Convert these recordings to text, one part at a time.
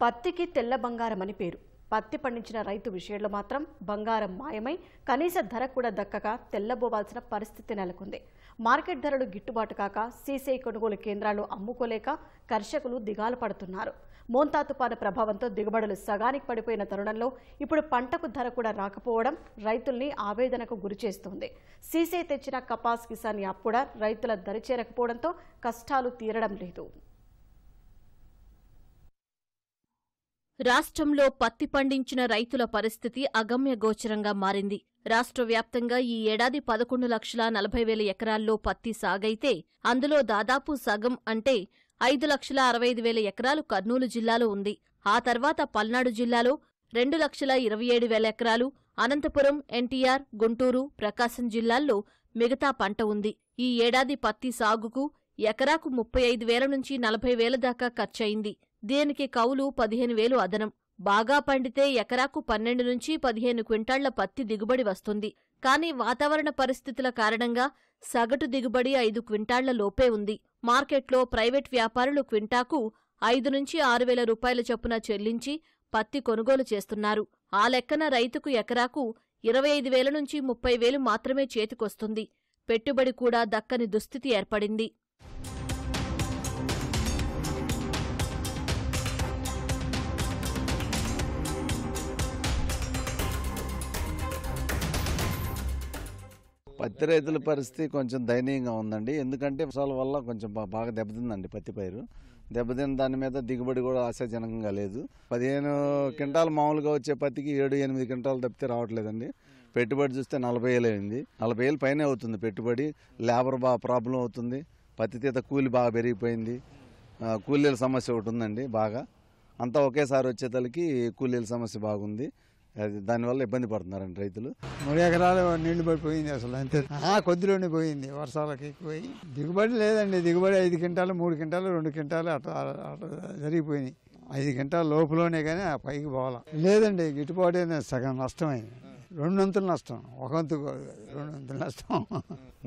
పత్తికి తెల్ల బంగారమని పేరు. పత్తి పండించిన రైతు విషయంలో మాత్రం బంగారం మాయమై కనీస ధర కూడా దక్కక తెల్లబోవాల్సిన పరిస్థితి నెలకొంది. మార్కెట్ ధరలు గిట్టుబాటు కాక సీసీఐ కొనుగోలు కేంద్రాలు అమ్ముకోలేక కర్షకులు దిగాలు పడుతున్నారు. మోంతా తుపాను ప్రభావంతో దిగుబడులు సగానికి పడిపోయిన తరుణంలో ఇప్పుడు పంటకు ధర కూడా రాకపోవడం రైతుల్ని ఆవేదనకు గురిచేస్తోంది. సీసీఐ తెచ్చిన కపాస్ కిసాన్ యాప్ కూడా రైతుల దరి చేరకపోవడంతో కష్టాలు తీరడం లేదు. రాష్ట్రంలో పత్తి పండించిన రైతుల పరిస్థితి అగమ్యగోచరంగా మారింది. రాష్ట్ర వ్యాప్తంగా ఈ ఏడాది 11,40,000 ఎకరాల్లో పత్తి సాగైతే అందులో దాదాపు సగం అంటే 5,65,000 ఎకరాలు కర్నూలు జిల్లాలో ఉంది. ఆ తర్వాత పల్నాడు జిల్లాలో 2,27,000 ఎకరాలు, అనంతపురం, ఎన్టీఆర్, గుంటూరు, ప్రకాశం జిల్లాల్లో మిగతా పంట ఉంది. ఈ ఏడాది పత్తి సాగుకు ఎకరాకు 35,000 నుంచి 40,000 దాకా ఖర్చయింది. దీనికి కౌలు 15,000 అదనం. బాగా పండితే ఎకరాకు 12 నుంచి 15 క్వింటాళ్ల పత్తి దిగుబడి వస్తుంది. కానీ వాతావరణ పరిస్థితుల కారణంగా సగటు దిగుబడి 5 క్వింటాళ్ల లోపే ఉంది. మార్కెట్లో ప్రైవేట్ వ్యాపారులు క్వింటాకు 5 నుంచి 6,000 రూపాయల చొప్పున చెల్లించి పత్తి కొనుగోలు చేస్తున్నారు. ఆ లెక్కన రైతుకు ఎకరాకు 25,000 నుంచి 30,000 మాత్రమే చేతికొస్తుంది. పెట్టుబడి కూడా దక్కని దుస్థితి ఏర్పడింది. పత్తి రైతుల పరిస్థితి కొంచెం దయనీయంగా ఉందండి. ఎందుకంటే వర్షాల వల్ల కొంచెం బాగా దెబ్బతిందండి పత్తి పైరు. దెబ్బతిన్న దాని మీద దిగుబడి కూడా ఆశాజనకంగా లేదు. 15 క్వింటాలు మామూలుగా వచ్చే పత్తికి 7-8 క్వింటాలు తప్పితే రావట్లేదండి. పెట్టుబడి చూస్తే 40,000 అయింది. 40,000 పైనే అవుతుంది పెట్టుబడి. లేబర్ ప్రాబ్లం అవుతుంది. పత్తి తీత కూలి బాగా పెరిగిపోయింది. కూలీల సమస్య ఒకటి ఉందండి బాగా. అంతా ఒకేసారి వచ్చేతలకి కూలీల సమస్య బాగుంది. దానివల్ల ఇబ్బంది పడుతున్నారండి రైతులు. 3 ఎకరాలు నీళ్లు పడిపోయింది అసలు అంతే. కొద్దిలోనే పోయింది వర్షాలకి పోయి. దిగుబడి లేదండి. దిగుబడి 5 క్వింటాలు 3 క్వింటాలు 2 క్వింటాలు అట్లా జరిగిపోయినాయి. 5 క్వింటాల లోపులోనే కానీ ఆ పైకి పోవాలా లేదండి. గిట్టుబాటు సగం నష్టమైంది. 2 వంతులు నష్టం. 1 వంతు 2 వంతులు నష్టం.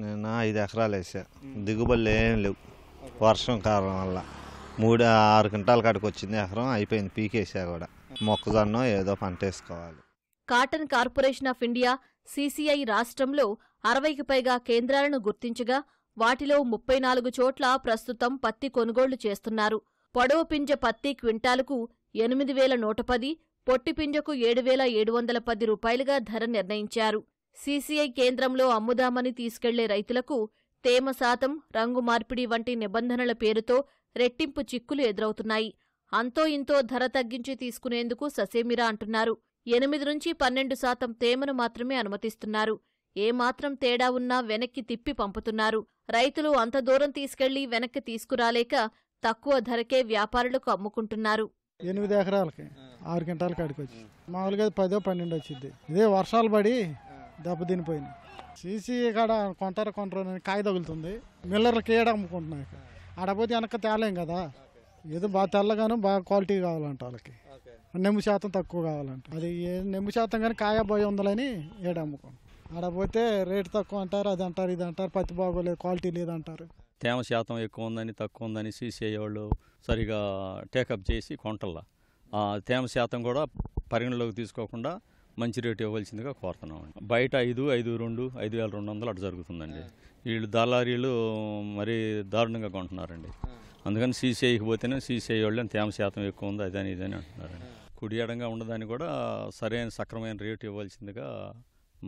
నేను 5 ఎకరాలు వేసా. దిగుబడులు ఏం లేవు వర్షం కారణం వల్ల. 3-6 క్వింటాల కాడికి వచ్చింది ఎకరం. అయిపోయింది పీకేసా కూడా. మొక్కజొన్న ఏదో పంట వేసుకోవాలి. Cotton corporation of India CCI రాష్ట్రంలో 60కి పైగా కేంద్రాలను గుర్తించగా వాటిలో 34 చోట్ల ప్రస్తుతం పత్తి కొనుగోళ్లు చేస్తున్నారు. పొడవు పింజ పత్తి క్వింటాలుకు 8,110, పొట్టి పింజకు 7,710 రూపాయలుగా ధర నిర్ణయించారు. సీసీఐ కేంద్రంలో అమ్ముదామని తీసుకెళ్లే రైతులకు తేమ శాతం, రంగు మార్పిడి వంటి నిబంధనల పేరుతో రెట్టింపు చిక్కులు ఎదురవుతున్నాయి. అంతో ఇంతో ధర తగ్గించి తీసుకునేందుకు ససేమిరా అంటున్నారు. 8 నుంచి 12% తేమను మాత్రమే అనుమతిస్తున్నారు. ఏమాత్రం తేడా ఉన్నా వెనక్కి తిప్పి పంపుతున్నారు. రైతులు అంత దూరం తీసుకెళ్లి వెనక్కి తీసుకురాలేక తక్కువ ధరకే వ్యాపారులకు అమ్ముకుంటున్నారు. 8 ఎకరాలకి 6 క్వింటాల కాడికి వచ్చి మామూలుగా 10-12 వచ్చింది. ఇదే వర్షాలు పడి దెబ్బతినిపోయింది. సీసీ కాడ కొంటారు కాయ తగులుతుంది. మిల్లర్లకి ఏడ అమ్ముకుంటున్నాయి. ఆడపోతే వెనక తేలేం కదా. ఏదో బాగా తెల్లగాను బాగా క్వాలిటీ కావాలంట వాళ్ళకి. నెమ్ము శాతం తక్కువ కావాలంట. అది నెమ్ము శాతం కానీ కాయ పోయి ఉందని ఏడ అమ్ముకోండి. ఆడపోతే రేటు తక్కువ అంటారు. అది అంటారు ఇది అంటారు. పత్తి బాగోలేదు, క్వాలిటీ లేదంటారు. తేమ శాతం ఎక్కువ ఉందని తక్కువ ఉందని సీసీఐ వాళ్ళు సరిగా టేకప్ చేసి కొంటల్లా తేమ శాతం కూడా పరిగణలోకి తీసుకోకుండా మంచి రేటు ఇవ్వాల్సిందిగా కోరుతున్నామండి. బయట 5,200, 5,200 అటు జరుగుతుందండి. వీళ్ళు దళారీలు మరీ దారుణంగా కొంటున్నారండి. అందుకని సీసీఐకి పోతేనే సీసీఐ వాళ్ళు తేమ శాతం ఎక్కువ ఉంది అదని ఇదని అంటున్నారండి. కుడి ఎడంగా ఉండదాన్ని కూడా సరైన సక్రమైన రేటు ఇవ్వాల్సిందిగా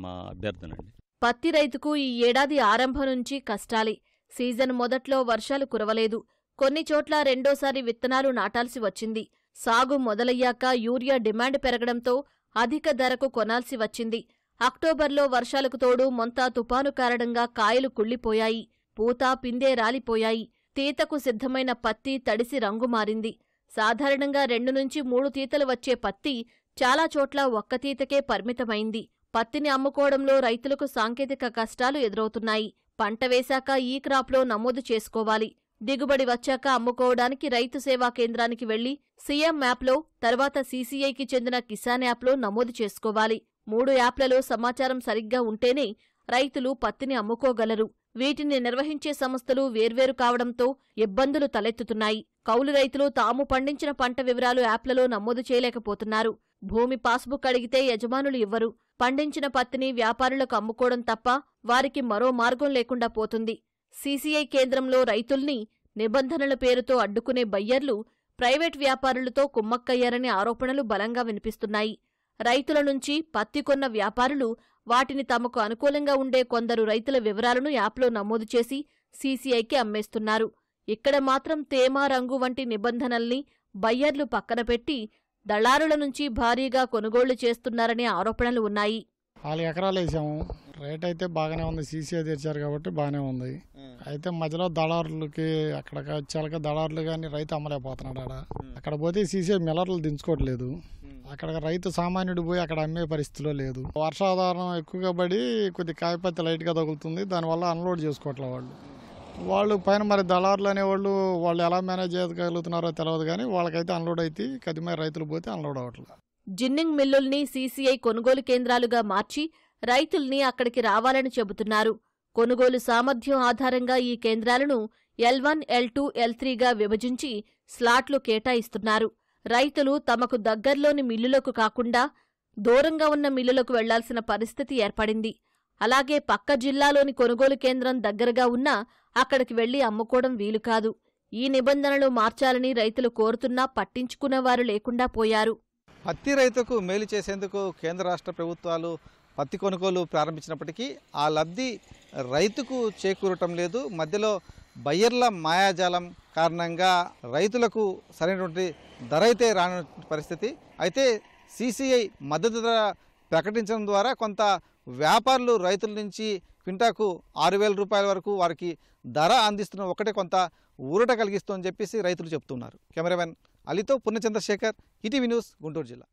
మా అభ్యర్థన అండి. పత్తి రైతుకు ఈ ఏడాది ఆరంభం నుంచి కష్టాలే. సీజన్ మొదట్లో వర్షాలు కురవలేదు. కొన్ని చోట్ల రెండోసారి విత్తనాలు నాటాల్సి వచ్చింది. సాగు మొదలయ్యాక యూరియా డిమాండ్ పెరగడంతో అధిక ధరకు కొనాల్సి వచ్చింది. అక్టోబర్లో వర్షాలకు తోడు మొంతా తుపాను కారణంగా కాయలు కుళ్లిపోయాయి. పూత, పిందె రాలిపోయాయి. తీతకు సిద్ధమైన పత్తి తడిసి రంగు మారింది. సాధారణంగా 2 నుంచి 3 తీతలు వచ్చే పత్తి చాలా చోట్ల ఒక్క తీతకే పరిమితమైంది. పత్తిని అమ్ముకోవడంలో రైతులకు సాంకేతిక కష్టాలు ఎదురవుతున్నాయి. పంట వేశాక ఈ క్రాప్లో నమోదు చేసుకోవాలి. దిగుబడి వచ్చాక అమ్ముకోవడానికి రైతు సేవా కేంద్రానికి వెళ్లి సీఎం యాప్లో, తర్వాత సీసీఐకి చెందిన కిసాన్ యాప్లో నమోదు చేసుకోవాలి. 3 యాప్లలో సమాచారం సరిగ్గా ఉంటేనే రైతులు పత్తిని అమ్ముకోగలరు. వీటిని నిర్వహించే సంస్థలు వేర్వేరు కావడంతో ఇబ్బందులు తలెత్తుతున్నాయి. కౌలు రైతులు తాము పండించిన పంట వివరాలు యాప్లలో నమోదు చేయలేకపోతున్నారు. భూమి పాస్బుక్ అడిగితే యజమానులు ఇవ్వరు. పండించిన పత్తిని వ్యాపారులకు అమ్ముకోవడం తప్ప వారికి మరో మార్గం లేకుండా పోతుంది. సీసీఐ కేంద్రంలో రైతుల్ని నిబంధనల పేరుతో అడ్డుకునే బయ్యర్లు ప్రైవేట్ వ్యాపారులతో కుమ్మక్కయ్యారనే ఆరోపణలు బలంగా వినిపిస్తున్నాయి. రైతుల నుంచి పత్తి కొన్న వ్యాపారులు వాటిని తమకు అనుకూలంగా ఉండే కొందరు రైతుల వివరాలను యాప్లో నమోదు చేసి సీసీఐకి అమ్మేస్తున్నారు. ఇక్కడ మాత్రం తేమ, రంగు వంటి నిబంధనల్ని బయ్యర్లు పక్కన పెట్టి దళారుల నుంచి భారీగా కొనుగోళ్లు చేస్తున్నారనే ఆరోపణలు ఉన్నాయి. 4 ఎకరాలు వేసాము. రేట్ అయితే బాగానే ఉంది. సీసీఐ తెచ్చారు కాబట్టి బాగానే ఉంది. అయితే మధ్యలో దళారులకి అక్కడికి వచ్చాక దళారులు కానీ రైతు అమ్మలేకపోతున్నాడు. అక్కడ పోతే సీసీఐ మిల్లర్లు దించుకోవట్లేదు. అక్కడ రైతు సామాన్యుడు పోయి అక్కడ అమ్మే పరిస్థితిలో లేదు. వర్షాధారం ఎక్కువగా పడి కొద్ది కాయపత్తి లైట్గా తగులుతుంది. దానివల్ల అన్లోడ్ చేసుకోవట్లేదు వాళ్ళు పైన. మరి దళారులు అనేవాళ్ళు వాళ్ళు ఎలా మేనేజ్ చేయగలుగుతున్నారో తెలియదు కానీ వాళ్ళకైతే అన్లోడ్ అయితే కదిమే రైతులు పోతే అన్లోడ్ అవ్వట్లేదు. జిన్నింగ్ మిల్లుల్ని సీసీఐ కొనుగోలు కేంద్రాలుగా మార్చి రైతుల్ని అక్కడికి రావాలని చెబుతున్నారు. కొనుగోలు సామర్థ్యం ఆధారంగా ఈ కేంద్రాలను L1, L2, L3గా విభజించి స్లాట్లు కేటాయిస్తున్నారు. రైతులు తమకు దగ్గర్లోని మిల్లులకు కాకుండా దూరంగా ఉన్న మిల్లులకు వెళ్లాల్సిన పరిస్థితి ఏర్పడింది. అలాగే పక్క జిల్లాలోని కొనుగోలు కేంద్రం దగ్గరగా ఉన్నా అక్కడికి వెళ్లి అమ్ముకోవడం వీలుకాదు. ఈ నిబంధనలు మార్చాలని రైతులు కోరుతున్నా పట్టించుకునేవారు లేకుండా పోయారు. పత్తి రైతుకు మేలు చేసేందుకు కేంద్ర రాష్ట్ర ప్రభుత్వాలు పత్తి కొనుగోలు ప్రారంభించినప్పటికీ ఆ లబ్ధి రైతుకు చేకూరటం లేదు. మధ్యలో బయ్యర్ల మాయాజాలం కారణంగా రైతులకు సరైనటువంటి ధర అయితే రాని పరిస్థితి. అయితే సీసీఐ మద్దతు ధర ప్రకటించడం ద్వారా కొంత వ్యాపారులు రైతుల నుంచి క్వింటాకు 6,000 రూపాయల వరకు వారికి ధర అందిస్తున్న ఒకటే కొంత ఊరట కలిగిస్తుందని చెప్పేసి రైతులు చెప్తున్నారు. కెమెరామెన్ అలీతో పూర్ణచంద్రశేఖర్, ఈటీవీ న్యూస్, గుంటూరు జిల్లా.